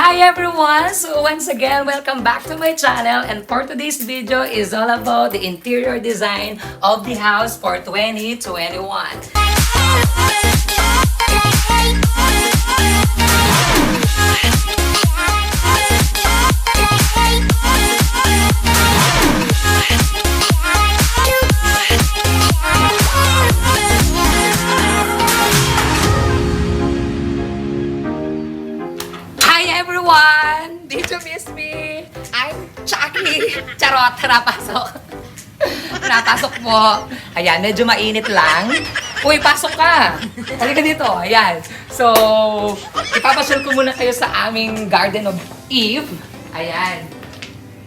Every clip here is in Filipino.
Hi everyone! So once again, welcome back to my channel, and for today's video is all about the interior design of the house for 2021. Everyone! Did you miss me? I'm Chucky! Charot! Napasok! Napasok po! Ayan, medyo mainit lang. Uy, pasok ka! Halika dito, ayan. So, ipapasyal ko muna kayo sa aming Garden of Eve. Ayan.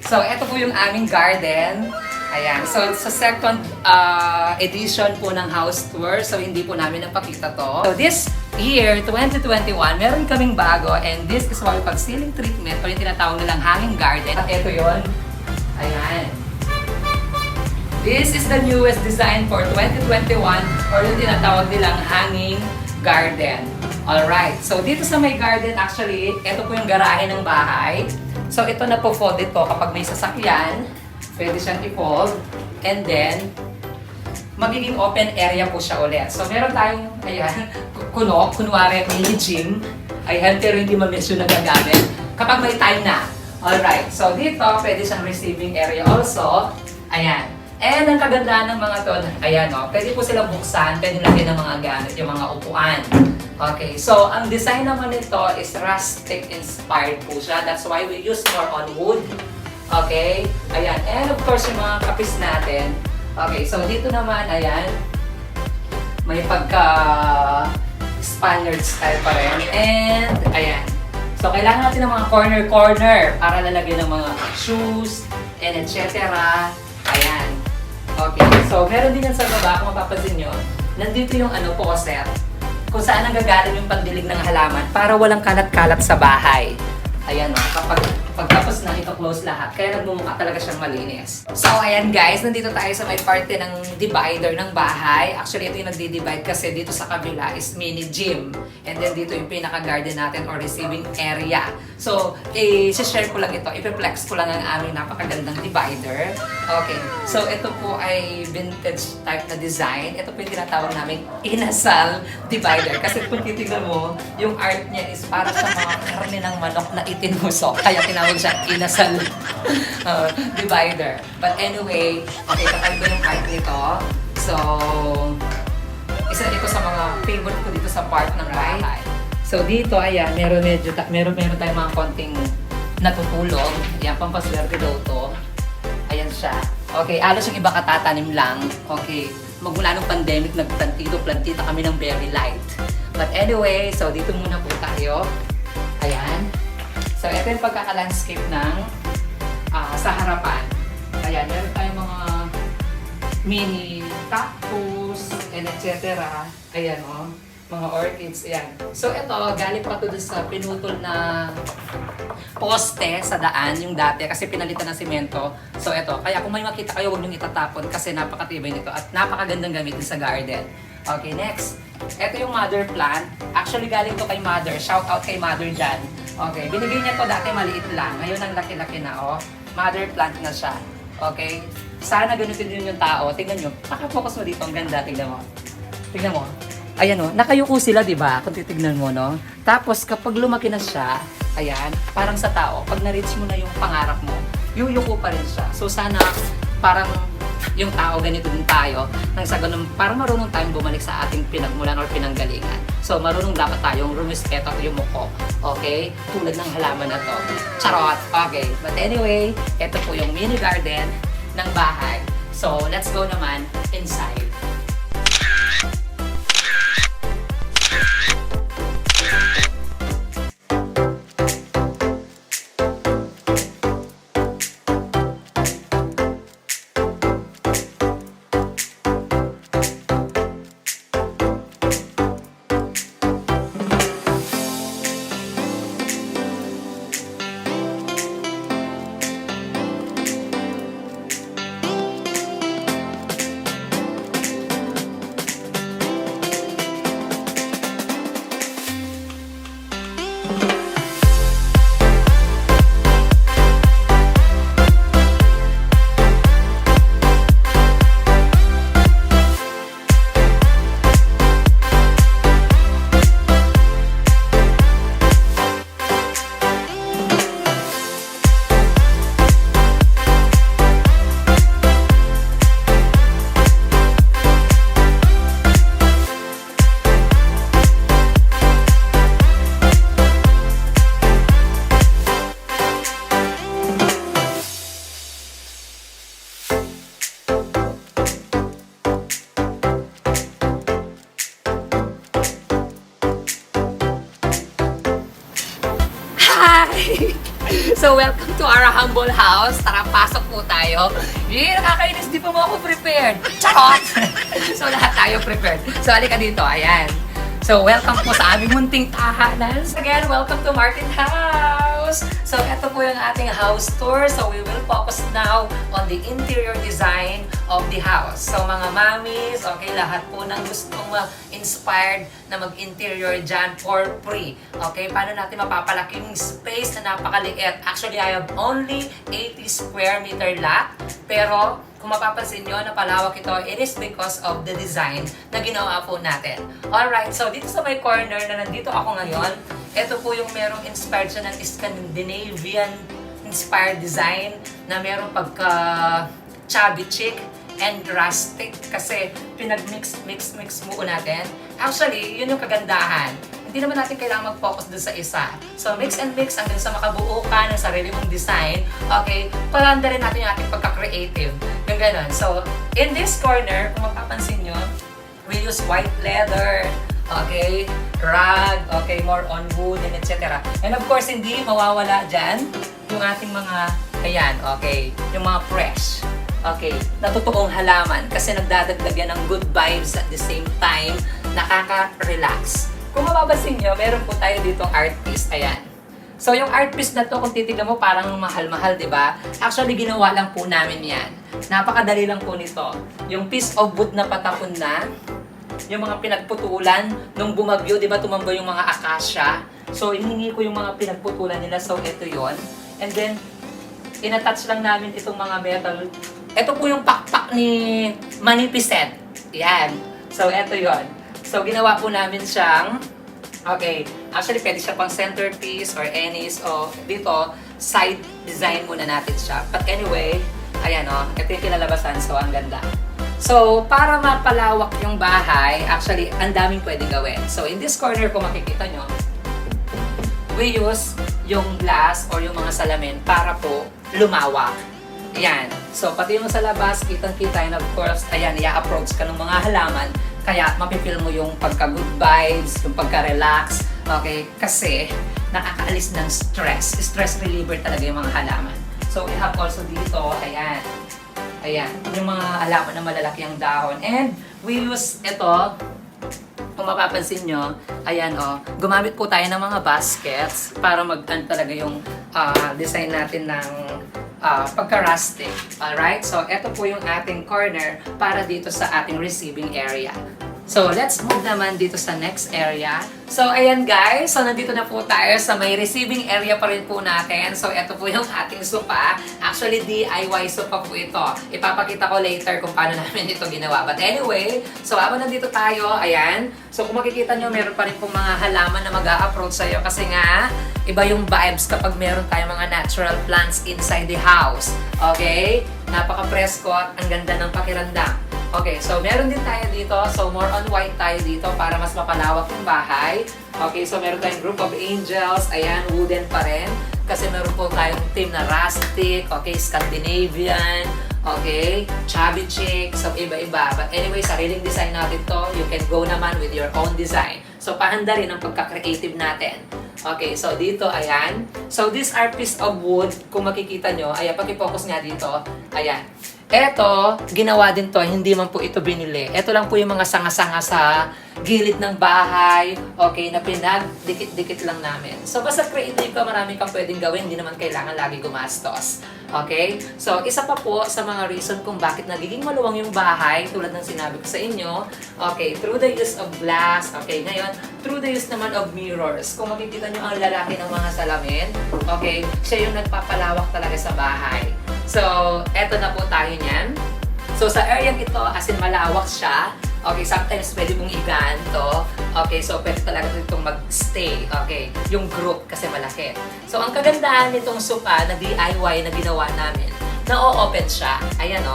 So, ito po yung aming garden. Ayan. So, sa second edition po ng house tour. So, hindi po namin napakita to. So, this year, 2021, meron kaming bago, and this is why pag ceiling treatment o yung tinatawag nilang hanging garden. At ito yun. Ayan. This is the newest design for 2021 or yung tinatawag nilang hanging garden. Alright. So, dito sa may garden, actually, ito po yung garahe ng bahay. So, ito na po folded to kapag may sasakyan. Pwede siyang i-fold. And then, magiging open area po siya ulit. So, meron tayong, ayan, kunwari, mini gym. Ayan, pero hindi ma-mention na gagamit. Kapag may time na. Alright. So, dito, pwede siyang receiving area also. Ayan. And ang kagandahan ng mga to, ayan o, pwede po silang buksan, pwede lagyan ng mga gamit, yung mga upuan. Okay. So, ang design naman nito is rustic inspired po siya. That's why we use more on wood. Okay. Ayan. And of course, yung mga kapis natin. Okay, so dito naman, ayan, may pagka-Spaniard style pa rin. And, ayan. So, kailangan natin ng mga corner-corner para lalagyan ng mga shoes, and etc. Ayan. Okay, so meron din yan sa baba, kung mapapansin nyo, nandito yung poset, kung saan nanggagaling yung pandilig ng halaman para walang kalat-kalat sa bahay. Ayan o, pagtapos na ito-close lahat, kaya nagmumukha talaga siyang malinis. So, ayan guys, nandito tayo sa may parte ng divider ng bahay. Actually, ito yung nagdi-divide kasi dito sa kabila is mini gym. And then dito yung pinaka-garden natin or receiving area. So, i-share ko lang ito, i-flex ko lang ang aming napakagandang divider. Okay, so ito po ay vintage type na design. Ito po yung tinatawag namin inasal divider. Kasi kung titignan mo, yung art niya is para sa mga karne ng manok na itinusok. Kaya tinawag siya inasal divider. But anyway, okay, kakaiba yung art nito. So, isa ito sa mga favorite ko dito sa part ng bahay. So dito, ayan, meron tayong mga konting natutulog. Ayan, pampaswerte daw to. Ayan siya. Okay, alos yung iba katatanim lang. Okay, magmula nung pandemic, nagplantito-plantita kami ng very light. But anyway, so dito muna po tayo. Ayan. So, ito yung pagkaka-landscape ng sa harapan. Ayan, meron tayong mga mini cactus, and etc. Ayan o, mga orchids. Ayan. So, ito, galing pa ito sa pinutol na poste sa daan, yung dati, kasi pinalitan ng simento. So, ito. Kaya kung may makita kayo, huwag niyong itatapon kasi napakatibay nito at napakagandang gamitin sa garden. Okay, next. Ito yung mother plant. Actually, galing to kay mother. Shout out kay mother dyan. Okay, binigay niya to dati maliit lang. Ngayon ang laki-laki na, oh. Mother plant na siya. Okay? Sana ganito din yung tao. Tingnan nyo. Nakafocus mo dito. Ang ganda. Tingnan mo. Tingnan mo. Ayan, oh. Nakayuko sila, di ba? Kung titignan mo, no? Tapos, kapag lumaki na siya, ayan, parang sa tao, pag na-reach mo na yung pangarap mo, yuyuko pa rin siya. So, sana parang yung tao, ganito din tayo, nang sa ganun, parang marunong tayong bumalik sa ating pinagmulan or pinanggalingan. So, marunong dapat tayong rumispeto yung mukho. Okay? Tulad ng halaman na to. Charot! Okay. But anyway, ito po yung mini garden ng bahay. So, let's go naman inside. Okay. So, welcome to our humble house. Tara, pasok po tayo. Nakakainis, di pa mo ako prepared. Charot! So, lahat tayo prepared. So, halika dito. Ayan. So, welcome po sa aming munting tahanan. Again, welcome to Martin House. So, ito po yung ating house tour. So, we will focus now on the interior design of the house. So, mga mommies, okay, lahat po ng gustong inspired na mag-interior dyan for free. Okay, paano natin mapapalaki yung space na napakaliit? Actually, I have only 80 square meter lot. Pero, kung mapapansin nyo, napalawak ito, it is because of the design na ginawa po natin. Alright, so dito sa may corner na nandito ako ngayon, ito po yung merong inspired siya ng Scandinavian inspired design na merong pagka chubby chic and rustic kasi pinag-mix mo natin. Actually, yun yung kagandahan. Hindi naman natin kailangan mag-focus dun sa isa. So, mix and mix hanggang sa makabuo ka ng sarili mong design. Okay? Palanda rin natin yung ating pagka-creative. Yung ganun. So, in this corner, kung mapapansin nyo, we use white leather. Okay? Rug. Okay? More on wood and etc. And of course, hindi mawawala dyan yung ating mga, ayan, okay, yung mga fresh. Okay, natutuong halaman kasi nagdadagdag yan ng good vibes at the same time, nakaka-relax. Kung mapapansin nyo, meron po tayo ditong art piece. Ayan. So, yung art piece na to, kung titignan mo, parang mahal-mahal, di ba? Actually, ginawa lang po namin yan. Napakadali lang po nito. Yung piece of wood na patapon na, yung mga pinagputulan, nung bumagyo, di ba, tumambay yung mga akasya. So, hiningi ko yung mga pinagputulan nila. So, ito yon. And then, inattach lang namin itong mga metal. Ito po yung pakpak ni Magnificent. Yan. So, ito yon. So, ginawa po namin siyang, okay, actually, pwede siya pang centerpiece or any, so, dito, side design muna natin siya. But anyway, ayan o, ito yung kinalabasan, so, ang ganda. So, para mapalawak yung bahay, actually, ang daming pwedeng gawin. So, in this corner, kung makikita nyo, we use yung glass or yung mga salamin para po lumawak. Ayan. So, pati yung sa labas, kitang-kita, and of course, ayan, i-approach ka ng mga halaman. Kaya mapipil mo yung pagka-good vibes, yung pagka-relax, okay? Kasi nakakaalis ng stress. Stress reliever talaga yung mga halaman. So, we have also dito, ayan. Ayan, yung mga halaman na malalaki ang dahon. And we use ito, kung mapapansin nyo, ayan gumamit po tayo ng mga baskets para mag-an talaga yung design natin ng pagka-rustic. Alright? So, ito po yung ating corner para dito sa ating receiving area. So, let's move naman dito sa next area. So, ayan guys. So, nandito na po tayo sa may receiving area pa rin po natin. So, ito po yung ating sofa. Actually, DIY sofa po ito. Ipapakita ko later kung paano namin ito ginawa. But anyway, so habang nandito tayo, ayan. So, kung makikita nyo, meron pa rin pong mga halaman na mag-a-approach sa'yo kasi nga, iba yung vibes kapag meron tayong mga natural plants inside the house. Okay? Napaka-presko at ang ganda ng pakiramdam. Okay, so meron din tayo dito. So, more on white tayo dito para mas mapalawak yung bahay. Okay, so meron tayong group of angels. Ayan, wooden pa rin. Kasi meron po tayong team na rustic, okay, Scandinavian, okay, chubby chic, so iba-iba. But anyway, sariling design natin to. You can go naman with your own design. So, pahanda rin ang pagka-creative natin. Okay, so dito, ayan. So, this are piece of wood. Kung makikita nyo, ayan, paki-focus nga dito. Ayan. Eto, ginawa din to, hindi man po ito binili. Ito lang po yung mga sanga-sanga sa gilid ng bahay, okay, na pinag-dikit-dikit lang namin. So, basta creative ka, marami kang pwedeng gawin, hindi naman kailangan lagi gumastos. Okay? So, isa pa po sa mga reason kung bakit nagiging maluwang yung bahay, tulad ng sinabi ko sa inyo, okay, through the use of glass, okay, ngayon, through the use naman of mirrors. Kung makikita nyo ang lalaki ng mga salamin, okay, siya yung nagpapalawak talaga sa bahay. So, eto na po tayo niyan. So, sa area ito, as in malawak siya. Okay, sometimes pwede mong iganto. Okay, so pwede talaga itong mag-stay. Okay, yung group kasi malaki. So, ang kagandahan nitong sofa na DIY na ginawa namin, na-o-open siya. Ayan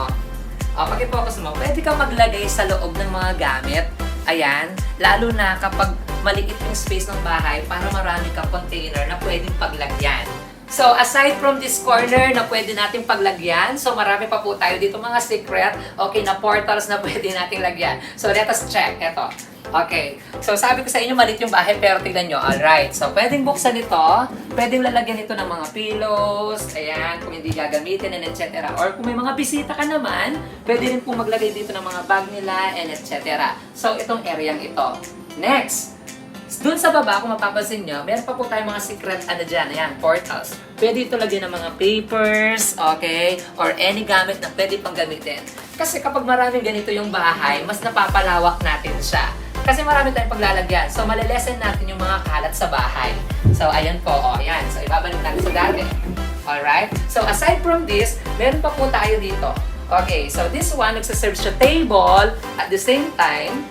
pag-focus mo, pwede kang maglagay sa loob ng mga gamit. Ayan, lalo na kapag maliit yung space ng bahay para marami kang container na pwedeng paglagyan. So, aside from this corner na pwede nating paglagyan, so marami pa po tayo dito mga secret, okay, na portals na pwede nating lagyan. So, let us check. Ito. Okay. So, sabi ko sa inyo, maliit yung bahay, pero tignan nyo. Alright. So, pwedeng buksan ito. Pwedeng lalagyan ito ng mga pillows. Ayan, kung hindi gagamitin, and etc. Or kung may mga bisita ka naman, pwede rin po maglagay dito ng mga bag nila, and etc. So, itong area ito. Next. Doon sa baba, kung mapapansin nyo, meron pa po tayong mga secret, dyan, ayan, portals. Pwede ito lagyan ng mga papers, okay? Or any gamit na pwede pang gamitin. Kasi kapag maraming ganito yung bahay, mas napapalawak natin siya. Kasi marami tayong paglalagyan. So, malilesen natin yung mga kalat sa bahay. So, ayan po, ayan. So, ibabalik natin sa dati. Alright? So, aside from this, meron pa po tayo dito. Okay, so this one, nagsaserve siya table. At the same time,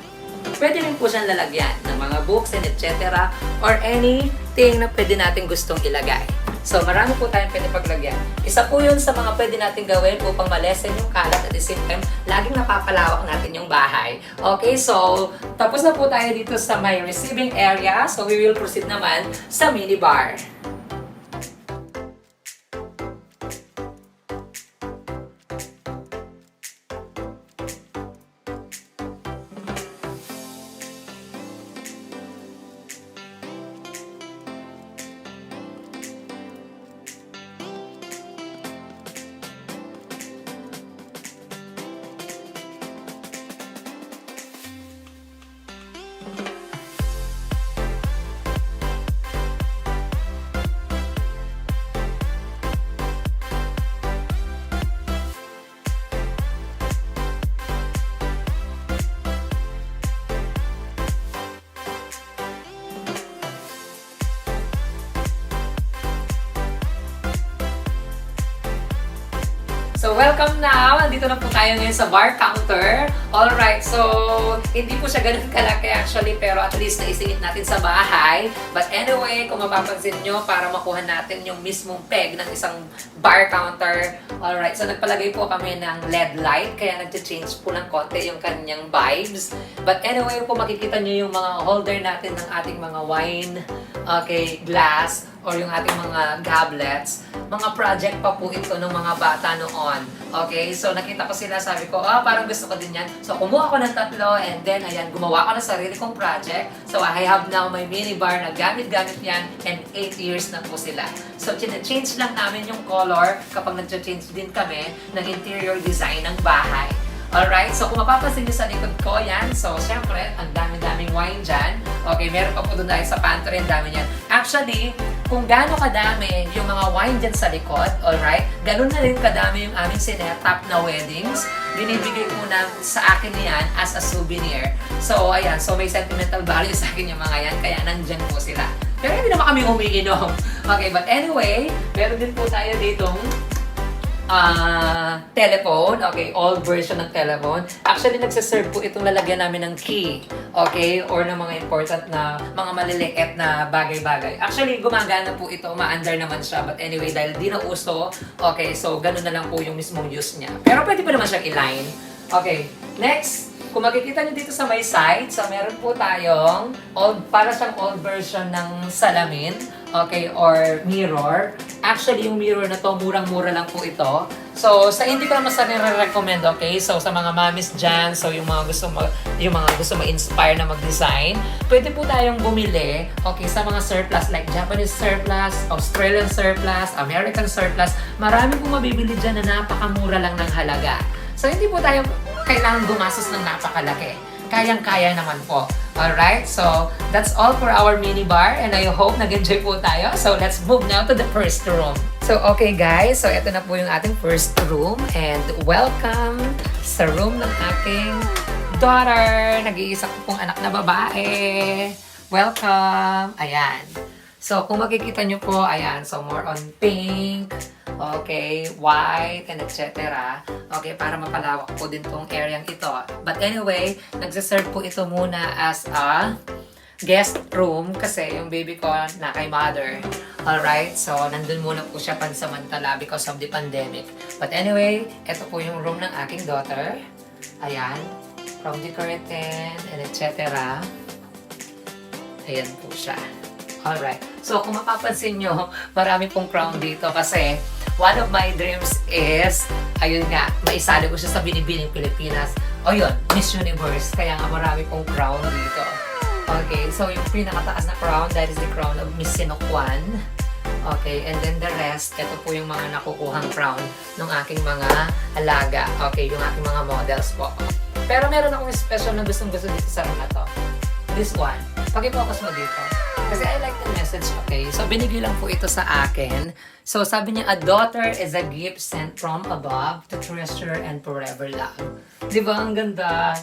pwede rin po siyang lalagyan ng mga books and etc. Or anything na pwede natin gustong ilagay. So, marami po tayong pwede paglagyan. Isa po yun sa mga pwede natin gawin upang malesen yung kalat at the same time, laging napapalawak natin yung bahay. Okay, so, tapos na po tayo dito sa my receiving area. So, we will proceed naman sa minibar. So, welcome now! Andito na po tayo ngayon sa bar counter. Alright, so, hindi po siya ganun kalaki actually, pero at least naisingit natin sa bahay. But anyway, kung mapapansin nyo, para makuha natin yung mismong peg ng isang bar counter. Alright, so nagpalagay po kami ng LED light, kaya nag-change po ng konti yung kanyang vibes. But anyway, kung makikita nyo yung mga holder natin ng ating mga wine, okay, glass, or yung ating mga goblets, mga project pa po ito ng mga bata noon. Okay, so nakita ko sila, sabi ko, parang gusto ko din yan. So kumuha ko ng tatlo and then ayan, gumawa ko ng sarili kong project. So I have now my minibar na gamit-gamit yan and 8 years na po sila. So change lang namin yung color kapag nag-change din kami ng interior design ng bahay. Alright, so kung mapapansin nyo sa likod ko, yan. So, syempre, ang dami-daming wine dyan. Okay, meron pa po doon tayo sa pantry, ang dami yan. Actually, kung gaano kadami yung mga wine dyan sa likod, alright, ganun na rin kadami yung aming sinetap na weddings. Binibigay po na sa akin yan as a souvenir. So, ayan, so may sentimental value sa akin yung mga yan, kaya nandyan po sila. Pero hindi naman kami umiinom. Okay, but anyway, meron din po tayo ditong telephone. Okay, old version ng telephone. Actually, nagsaserve po itong lalagyan namin ng key. Okay, or ng mga important na, mga maliliit na bagay-bagay. Actually, gumagana po ito. Umaandar naman siya. But anyway, dahil di na uso, okay, so ganun na lang po yung mismong use niya. Pero pwede pa naman siyang i-line. Okay, next. Kung makikita nyo dito sa may side, so meron po tayong para siyang old version ng salamin, okay, or mirror. Actually, yung mirror na to, murang-mura lang po ito. So, sa hindi ko naman sa nire-recommend, okay? So, sa mga mamis dyan, so yung mga gusto ma-inspire na mag-design, pwede po tayong bumili, okay, sa mga surplus, like Japanese surplus, Australian surplus, American surplus. Marami po mabibili dyan na napakamura lang ng halaga. So, hindi po tayo kailangan gumastos ng napakalaki. Kayang-kaya naman po. Alright? So, that's all for our minibar and I hope nag-enjoy po tayo. So, let's move now to the first room. So, okay guys. So, ito na po yung ating first room and welcome sa room ng aking daughter. Nag-iisa ko pong anak na babae. Welcome! Ayan. So, kung makikita nyo po, ayan. So, more on pink. Okay, white, and etc. Okay, para mapalawak po din tong area ito. But anyway, nagsaserve po ito muna as a guest room kasi yung baby ko na kay mother. Alright, so nandun muna po siya pansamantala because of the pandemic. But anyway, ito po yung room ng aking daughter. Ayan, from the curtain, and etc. Ayan po siya. Alright. So, kung mapapansin nyo, marami pong crown dito kasi one of my dreams is, ayun nga, maisali ko siya sa Binibining Pilipinas. O yun, Miss Universe. Kaya nga marami pong crown dito. Okay, so yung pinakataas na crown, that is the crown of Miss Sinoquan. Okay, and then the rest, ito po yung mga nakukuhang crown ng aking mga alaga. Okay, yung aking mga models po. Pero meron akong special na gustong-gusto dito sa room na to. This one. Pag-focus mo dito. Kasi I like the message, okay? So, binigay lang po ito sa akin. So, sabi niya, a daughter is a gift sent from above to treasure and forever love. Di ba? Ang ganda.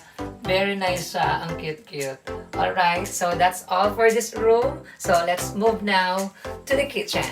Very nice siya. Ang cute-cute. Alright, so that's all for this room. So, let's move now to the kitchen.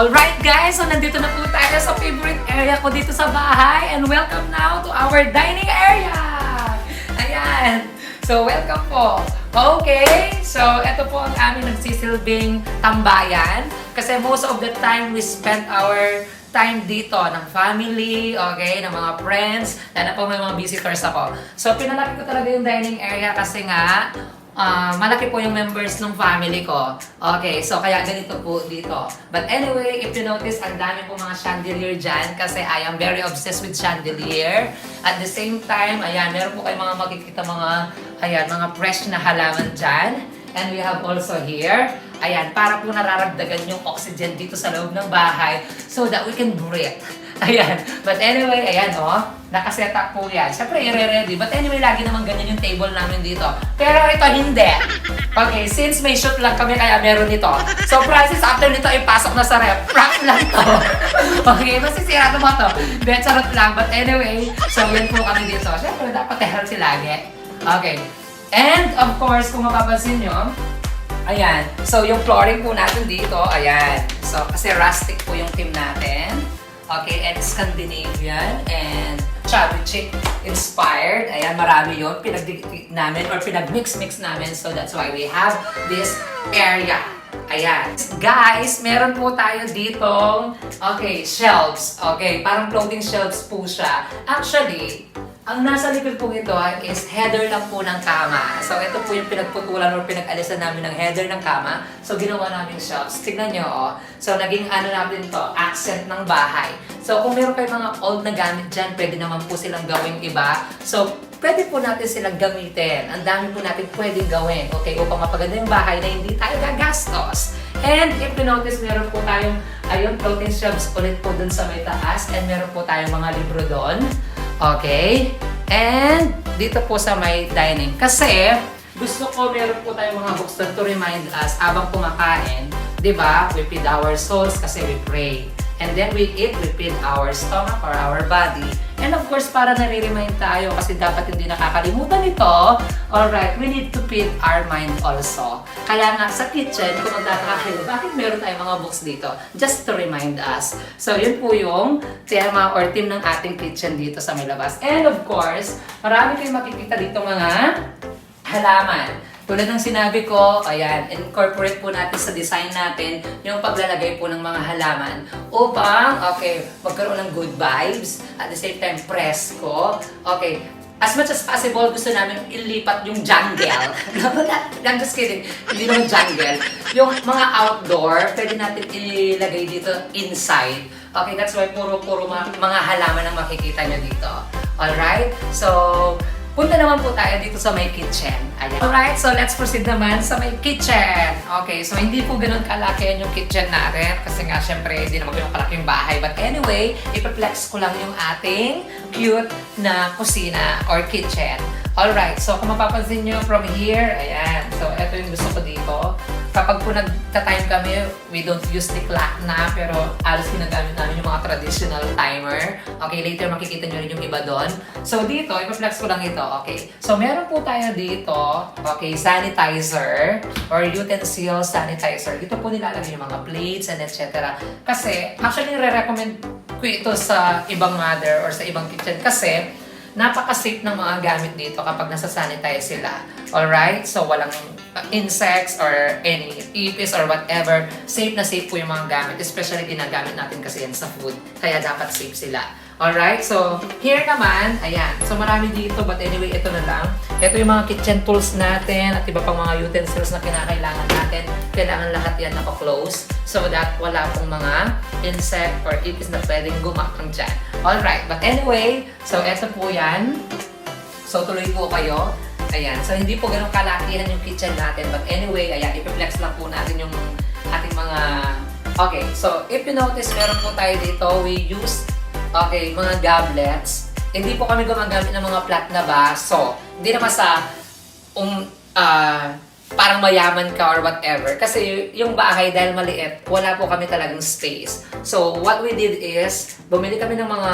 Alright guys, so nandito na po tayo sa favorite area ko dito sa bahay and welcome now to our dining area! Ayan! So welcome po! Okay, so ito po ang aming nagsisilbing tambayan kasi most of the time we spend our time dito ng family, okay, ng mga friends, lalo po may mga visitors ako. So pinalaki ko talaga yung dining area kasi nga malaki po yung members ng family ko. Okay, so kaya ganito po dito. But anyway, if you notice, ang dami po mga chandelier dyan kasi I am very obsessed with chandelier. At the same time, ayan, meron po kayong mga makikita mga fresh na halaman dyan. And we have also here, ayan, para po nararagdagan yung oxygen dito sa loob ng bahay so that we can breathe. Ayan. But anyway, ayan nakaset up po yan. Siyempre, i-ready. But anyway, lagi naman ganyan yung table namin dito. Pero ito, hindi. Okay, since may shoot lang kami, kaya meron ito. So, Francis, after nito, ipasok na sa ref. Prank lang to. Okay, masisira mo to. Bet, charot lang. But anyway, so yan po kami dito. Siyempre, dapat healthy lagi. Okay. And, of course, kung mapapansin nyo, ayan. So, yung flooring po natin dito, ayan. So, kasi rustic po yung team natin. Okay, and Scandinavian and chubby chick inspired. Ayan, marami yun. Pinagdikit namin or pinag-mix namin. So that's why we have this area. Ayan. Guys, meron po tayo ditong, okay, shelves. Okay, parang floating shelves po siya. Actually, ang nasa likod po ito is header lang po ng kama. So, ito po yung pinagputulan or pinag-alisan namin ng header ng kama. So, ginawa namin shelves. Tignan nyo, So, naging natin to, accent ng bahay. So, kung meron kayong mga old na gamit dyan, pwede naman po silang gawing iba. So, pwede po natin silang gamitin. Ang dami po natin pwedeng gawin. Okay, upang mapaganda yung bahay na hindi tayo gagastos. And if you notice, meron po tayong, ayun, floating shelves ulit po dun sa may taas. And meron po tayong mga libro doon. Okay? And dito po sa may dining. Kasi gusto ko meron po tayong mga books to remind us habang kumakain. Diba? We feed our souls kasi we pray. And then we eat, we feed our stomach or our body. And of course, para nare-remind tayo kasi dapat hindi nakakalimutan ito. Alright, we need to feed our mind also. Kaya nga sa kitchen, kung magtataka kayo, bakit meron tayong mga books dito? Just to remind us. So yun po yung tema or team ng ating kitchen dito sa may labas. And of course, marami kayong makikita dito mga halaman. Tulad ng sinabi ko, ayan, incorporate po natin sa design natin yung paglalagay po ng mga halaman upang, okay, magkaroon ng good vibes, at the same time, presko. Okay, as much as possible, gusto namin ilipat yung jungle. I'm just kidding, hindi naman jungle. Yung mga outdoor, pwede natin ilagay dito inside. Okay, that's why puro mga halaman ang makikita nyo dito. Alright? So, punta naman po tayo dito sa may kitchen. Ayan. Alright, so let's proceed naman sa may kitchen. Okay, so hindi po ganun kalaki yung kitchen natin kasi nga syempre hindi naman ganun kalaki yung bahay. But anyway, ipaplex ko lang yung ating cute na kusina or kitchen. Alright, so kung mapapansin nyo from here, ayan. So ito yung gusto ko dito. kapag po nagta-time kami, we don't use the clock na, pero alos ginagamit namin yung mga traditional timer. Okay, later makikita nyo rin yung iba doon. So dito, ipa-flex ko lang ito. Okay, so meron po tayo dito, okay, sanitizer or utensil sanitizer. Dito po nilalagay yung mga plates and etc. Kasi, actually, nire-recommend ko ito sa ibang mother or sa ibang kitchen kasi napaka-safe ng mga gamit dito kapag nasa-sanitize sila. Alright? So, walang insects or any ipis or whatever. Safe na safe po yung mga gamit. Especially ginagamit natin kasi yan sa food. Kaya dapat safe sila. Alright? So, here naman, ayan. So, marami dito. But anyway, ito na lang. Ito yung mga kitchen tools natin at iba pang mga utensils na kinakailangan natin. Kailangan lahat yan naka-close so that wala pong mga insect or ipis na pwedeng gumakang dyan. Alright. But anyway, so ito po yan. So, tuloy po kayo. Ayan. So, hindi po ganun kalakihan yung kitchen natin. But anyway, ayan. Ipiflex lang po natin yung ating mga... Okay. So, if you notice, meron po tayo dito. We use, okay, mga goblets. Hindi po kami gumagamit ng mga flat na baso. Hindi naman sa... parang mayaman ka or whatever. Kasi yung bahay dahil maliit, wala po kami talagang space. So, what we did is, bumili kami ng mga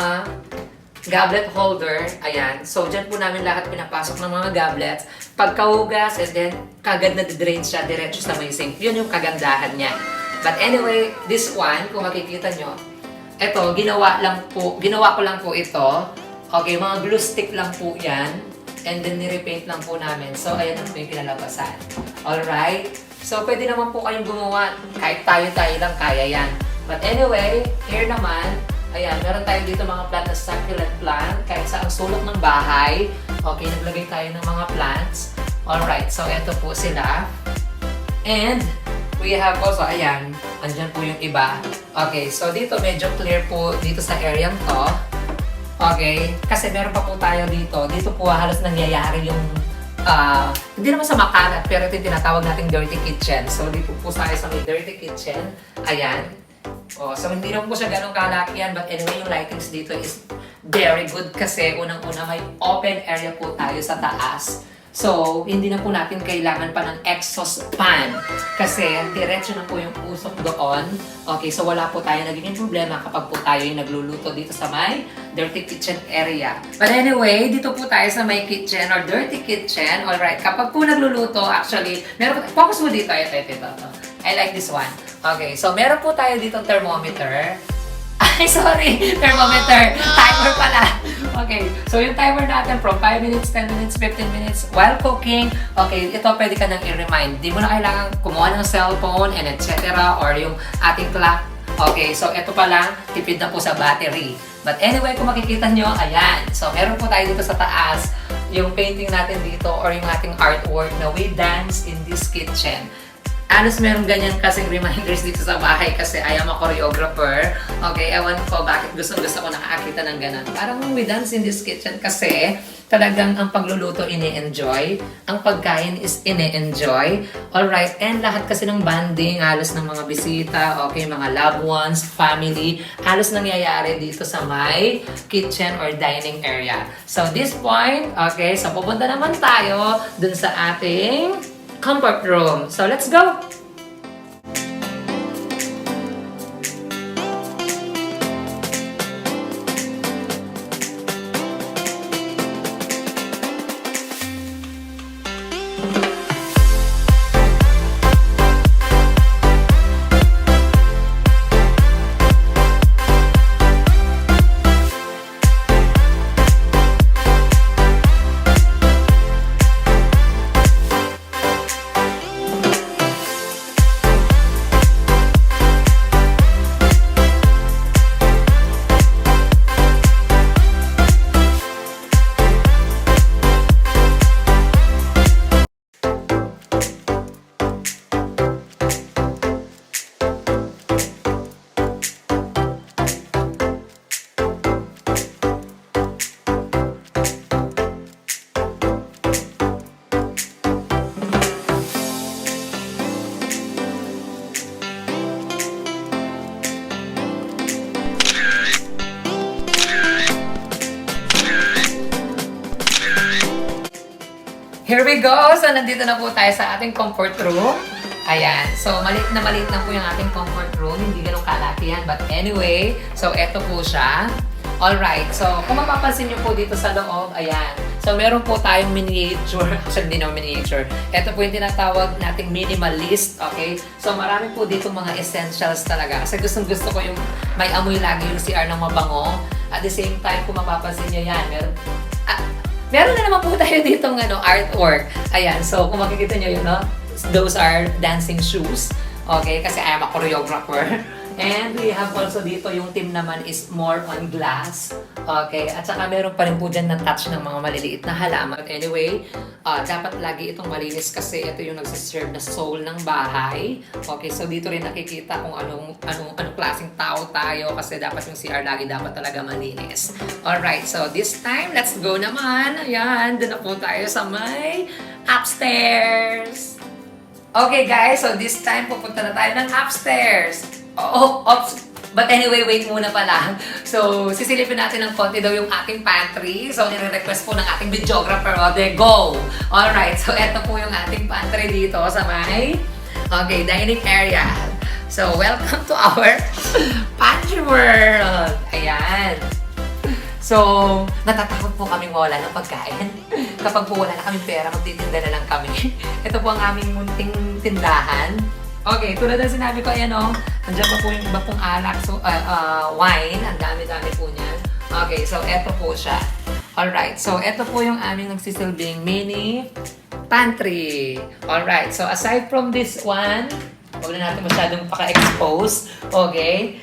goblet holder. Ayan. So, dyan po namin lahat pinapasok ng mga goblets. Pagkahugas, and then, kagad na drain siya diretso sa may sink. Yun yung kagandahan niya. But anyway, this one, kung makikita nyo, eto, ginawa ko lang po ito. Okay, mga glue stick lang po yan. And then, nirepaint lang po namin. So, ayan na po yung kinalabasan. Alright? So, pwede naman po kayong gumawa. Kahit tayo-tayo lang, kaya yan. But anyway, here naman, ayan, meron tayo dito mga plant na succulent plant. Kahit sa ang sulok ng bahay. Okay, naglagay tayo ng mga plants. Alright, so ito po sila. And, we have also, ayan, andyan po yung iba. Okay, so dito medyo clear po dito sa area to. Okay, kasi meron pa po tayo dito. Dito po halos nangyayari yung, hindi naman sa makalat, pero ito yung tinatawag nating dirty kitchen. So, dito po tayo sa may dirty kitchen. Ayan. Oh, so, hindi naman po siya ganun kalakihan. But anyway, yung lightings dito is very good kasi unang-una may open area po tayo sa taas. So, hindi na po natin kailangan pa ng exhaust fan kasi diretso na po yung usok doon. Okay, so wala po tayo nagiging problema kapag po tayo yung nagluluto dito sa may dirty kitchen area. But anyway, dito po tayo sa may kitchen or dirty kitchen. Alright, kapag po nagluluto, actually, meron po, focus mo dito. Ito. I like this one. Okay, so meron po tayo dito thermometer. Ay, sorry! Thermometer! Timer pala! Okay, so yung timer natin from 5 minutes, 10 minutes, 15 minutes while cooking. Okay, ito pwede ka nang i-remind. Di mo na kailangan kumuha ng cellphone and etc. or yung ating clock. Okay, so ito pa lang, tipid na po sa battery. But anyway, kung makikita nyo, ayan. So meron po tayo dito sa taas, yung painting natin dito or yung ating artwork na we dance in this kitchen. Alos meron ganyan kasing reminders dito sa bahay kasi I am a choreographer. Okay, ewan ko bakit gusto ko nakakita ng ganun. Parang we dance in this kitchen kasi talagang ang pagluluto ini-enjoy. Ang pagkain is ini-enjoy. Alright, and lahat kasi ng banding, halos ng mga bisita, okay, mga loved ones, family, halos nangyayari dito sa my kitchen or dining area. So this point, okay, so pupunta naman tayo dun sa ating comfort room. So, let's go! Here we go! So, nandito na po tayo sa ating comfort room. Ayan. So, maliit na po yung ating comfort room. Hindi ganun kalaki yan. But anyway, so eto po siya. Alright. So, kung mapapansin nyo po dito sa loob, ayan. So, meron po tayong miniature. Actually, hindi naman miniature. Ito po yung tinatawag nating minimalist. Okay? So, marami po dito mga essentials talaga. Kasi gustong-gusto ko yung may amoy lagi yung CR ng mabango. At the same time, kung mapapansin nyo yan, meron na naman po tayo dito ng artwork. Ayan. So, kung makikita nyo yun, no? Those are dancing shoes. Okay? Kasi I am a choreographer. And we have also dito yung team naman is more on glass. Okay? At saka meron pa rin po dyan na touch ng mga maliliit na halaman. But anyway, dapat lagi itong malinis kasi ito yung nagsiserve na soul ng bahay. Okay? So dito rin nakikita kung anong klaseng tao tayo kasi dapat yung CR lagi dapat talaga malinis. Alright, so this time, let's go naman. Ayan, doon na po tayo sa may upstairs. Okay guys, so this time pupunta na tayo ng upstairs. But anyway, wait muna pala. So, sisilipin natin ng konti daw yung ating pantry. So, nire-request po ng ating videographer. O, there, go! Alright, so eto po yung ating pantry dito sa may dining area. So, welcome to our pantry world! Ayan. So, natatakot po kaming wala ng pagkain. Kapag po wala na kaming pera, magtitinda na lang kami. Ito po ang aming munting tindahan. Okay, tulad ng sinabi ko, ayan o. Nandiyan pa po yung iba pong alak, so, wine. Ang dami-dami po niyan. Okay, so eto po siya. Alright, so eto po yung aming nagsisilbing mini pantry. Alright, so aside from this one, huwag na natin masyadong paka-expose. Okay?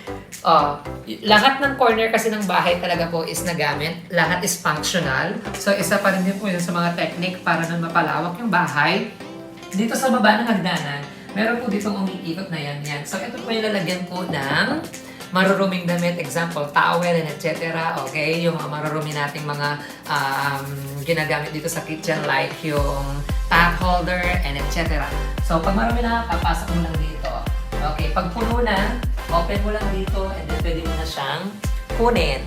Lahat ng corner kasi ng bahay talaga po is nagamit. Lahat is functional. So, isa pa rin din po yun sa mga technique para na mapalawak yung bahay. Dito sa baba ng hagdanan, meron po ditong umiikot na yan. So, ito po yung lalagyan po ng maruruming damit. Example, towel and etc. Okay? Yung marurumi nating mga ginagamit dito sa kitchen like yung tap holder and etc. So, pag marumi na, papasok mo lang dito. Okay, pag puno na, open mo lang dito and then pwede mo na siyang kunin.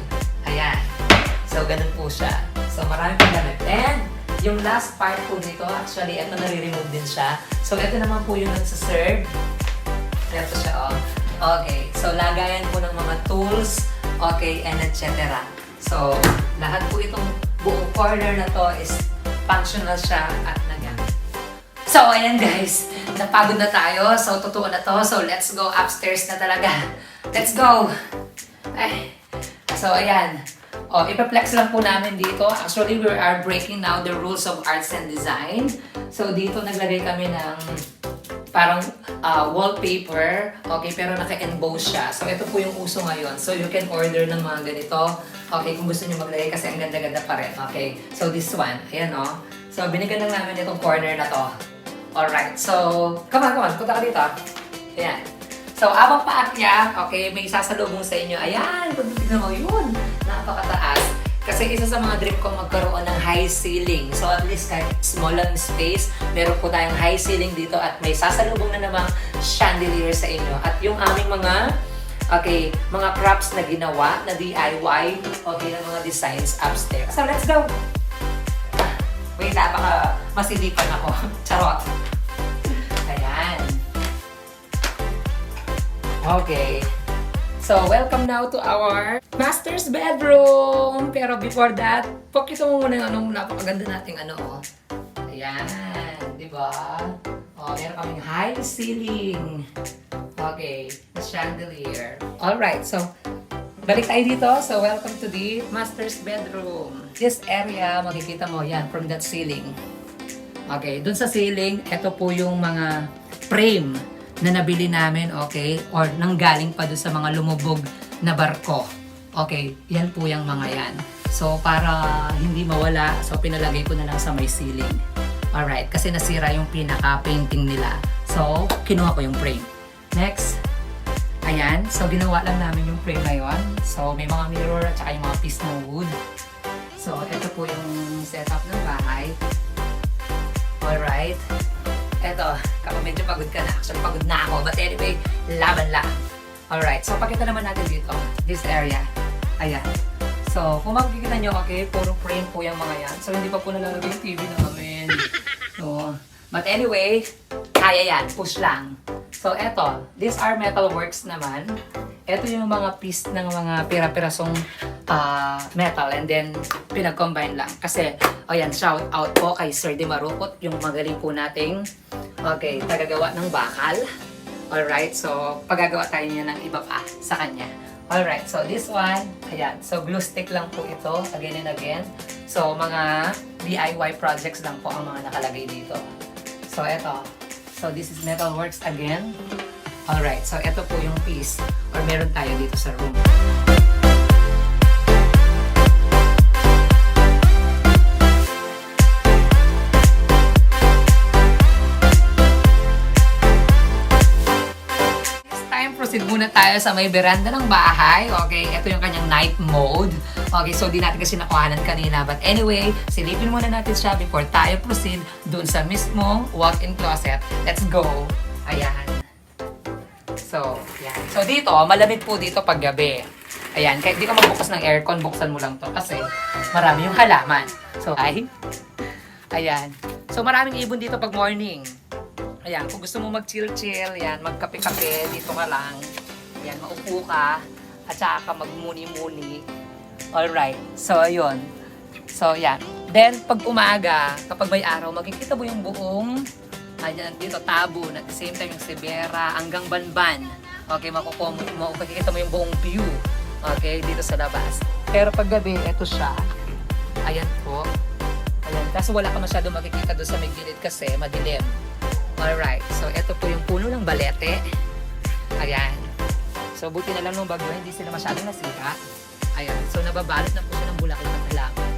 Ayan. So, ganun po siya. So, marami pong damit. And, yung last part po dito, actually, ito nare-remove din siya. So, ito naman po yung nagsaserve. Ito siya, Okay. So, lagayan po ng mga tools, okay, and etc. So, lahat po itong buong corner na to is functional siya at nagamit. So, ayan guys. Napagod na tayo. So, totoo na to. So, let's go upstairs na talaga. Let's go! Ay. So, ayan. Ipa-flex lang po namin dito. Actually, we are breaking now the rules of arts and design. So, dito naglagay kami ng parang wallpaper. Okay, pero naka-emboss siya. So, ito po yung uso ngayon. So, you can order ng mga ganito. Okay, kung gusto nyo maglagay kasi ang ganda-ganda pa rin. Okay, so this one. Ayan o. So, binigyan lang namin itong corner na to. Alright, so, come on. Punta ka dito. Ayan. So, abang paakyat, okay, may sasalubong sa inyo. Ayan, kung tignan mo yun. Napakataas. Kasi isa sa mga dream ko magkaroon ng high ceiling. So, at least kahit small lang space, meron po tayong high ceiling dito at may sasalubong na namang chandelier sa inyo. At yung aming mga, mga props na ginawa, na DIY, okay, na mga designs upstairs. So, let's go! Wait lang, baka masilipan ako. Charot! Ayan. Okay. So, welcome now to our master's bedroom! Pero before that, pakita mo muna yung anong napakaganda nating Ayan. Diba? Meron kaming high ceiling. Okay. The chandelier. Alright. So, balik tayo dito. So, welcome to the master's bedroom. This area, makikita mo yan from that ceiling. Okay. Dun sa ceiling, ito po yung mga frame na nabili namin, okay? Or nanggaling pa doon sa mga lumubog na barko. Okay, yan po yung mga yan. So, para hindi mawala, so pinalagay ko na lang sa may ceiling. Alright, kasi nasira yung pinaka-painting nila. So, kinuha ko yung frame. Next, ayan. So, ginawa lang namin yung frame na yun. So, may mga mirror at saka yung mga piece ng wood. So, ito po yung setup ng bahay. Alright. Eto, kapag medyo pagod ka na. Actually, pagod na ako. But anyway, laban lang. Alright, so pakita naman natin dito. This area. Ayan. So, kung makikita nyo, okay, puro frame po yung mga yan. So, hindi pa po nalalagay yung TV namin. So, but anyway, kaya yan. Push lang. So, eto. These are Metalworks naman. Ito yung mga piece ng mga pira-pirasong metal and then pinag-combine lang. Kasi, ayan, shout out po kay Sir Di Marupot, yung magaling po nating tagagawa ng bakal. Alright, so pagagawa tayo niya ng iba pa sa kanya. Alright, so this one, ayan. So glue stick lang po ito, again and again. So mga DIY projects lang po ang mga nakalagay dito. So eto. So this is Metalworks again. Alright, so ito po yung piece or meron tayo dito sa room. Proceed muna tayo sa may veranda ng bahay. Okay, ito yung kanyang night mode. Okay, so di natin kasi nakuhanan kanina. But anyway, silipin muna natin siya before tayo proceed dun sa mismong walk-in closet. Let's go! Ayan. So, yan. So dito, malamig po dito pag gabi. Ayan, kahit di ka magbukas ng aircon, buksan mo lang to kasi marami yung halaman. So, ayan. So, maraming ibon dito pag morning. Ayan, kung gusto mo mag-chill-chill, yan, magkape-kape, dito ka lang. Ayan, maupo ka, at saka ka magmuni-muni. Alright, so ayun. So, yan. Then, pag umaga, kapag may araw, makikita mo yung buong, ayan, dito, Tabun, at the same time yung Sibera, hanggang Banban. Okay, makikita mo yung buong view. Okay, dito sa labas. Pero pag gabi, eto siya. Ayan po. Ayan, kaso wala ka masyado makikita doon sa may gilid kasi madilim. Alright, so ito po yung puno ng balete. Ayan. So buti na lang nung bagyo, hindi sila masyadong nasira. Ayan, so nababalot na po siya ng bulaklak at halaman.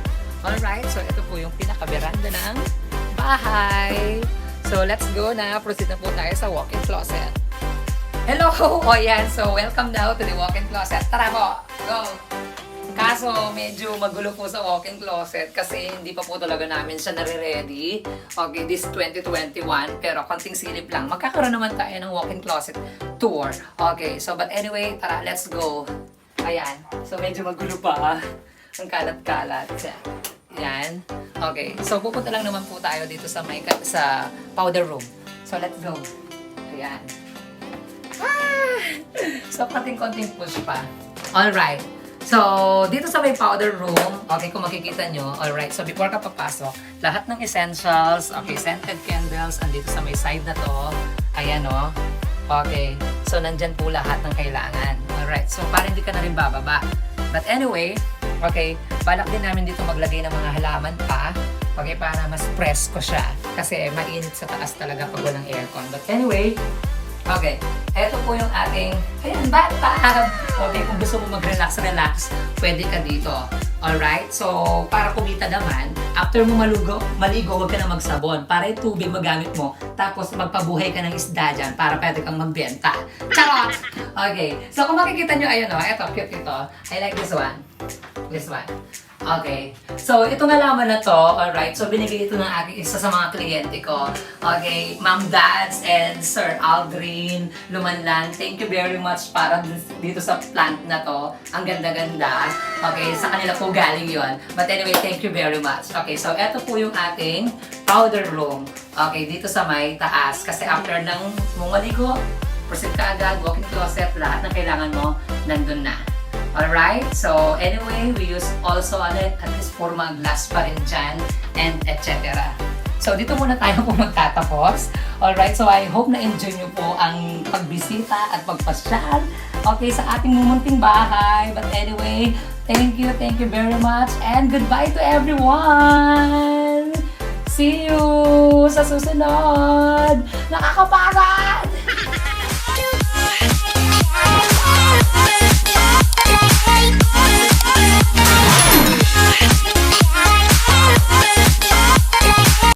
Alright, so ito po yung pinaka-veranda ng bahay. So let's go na, proceed na po tayo sa walk-in closet. Hello! O yan, so welcome now to the walk-in closet. Tara po, go! Kaso, medyo magulo po sa walk-in closet kasi hindi pa po talaga namin siya nare-ready. Okay, this 2021, pero konting silip lang. Magkakaroon naman tayo ng walk-in closet tour. Okay, so but anyway, tara, let's go. Ayan, so medyo magulo pa. Ang kalat-kalat. Ayan. Okay, so pupunta lang naman po tayo dito sa powder room. So let's go. Ayan. So, konting-konting push pa. Alright. So, dito sa may powder room, okay, kung makikita nyo, alright, so before ka papasok, lahat ng essentials, okay, scented candles, andito sa may side na to, ayan o, okay, so nandyan po lahat ng kailangan, alright, so para hindi ka na rin bababa. But anyway, okay, balak din namin dito maglagay ng mga halaman pa, okay, para mas presko siya, kasi mainit sa taas talaga pag walang aircon. But anyway, okay, eto po yung ating, ayan, bathtub. Okay, kung gusto mo mag-relax, pwede ka dito. Alright, so para kumita naman, after mo maligo, huwag ka na magsabon. Para yung tubig magamit mo, tapos magpabuhay ka ng isda dyan para pwede kang magbenta. Charot! Okay, so kung makikita nyo, ayun o, eto, cute ito. I like this one. This one. Okay. So, itong halaman na to, alright, so binigay ito ng aking isa sa mga kliyente ko. Okay, Ma'am Dads and Sir Aldrin Lumanlan, thank you very much para dito sa plant na to. Ang ganda-ganda. Okay, sa kanila po galing yon. But anyway, thank you very much. Okay, so ito po yung ating powder room. Okay, dito sa may taas. Kasi after ng mumaligo, proceed ka agad, walk-in closet, lahat ng kailangan mo, nandun na. Alright, so anyway, we use also at least forma glass pa rin dyan, and etc. So dito muna tayo po magtatapos. Alright, so I hope na-enjoy nyo po ang pagbisita at pagpasyal, okay, sa ating mumunting bahay. But anyway, thank you very much, and goodbye to everyone! See you sa susunod! Nakakapagod!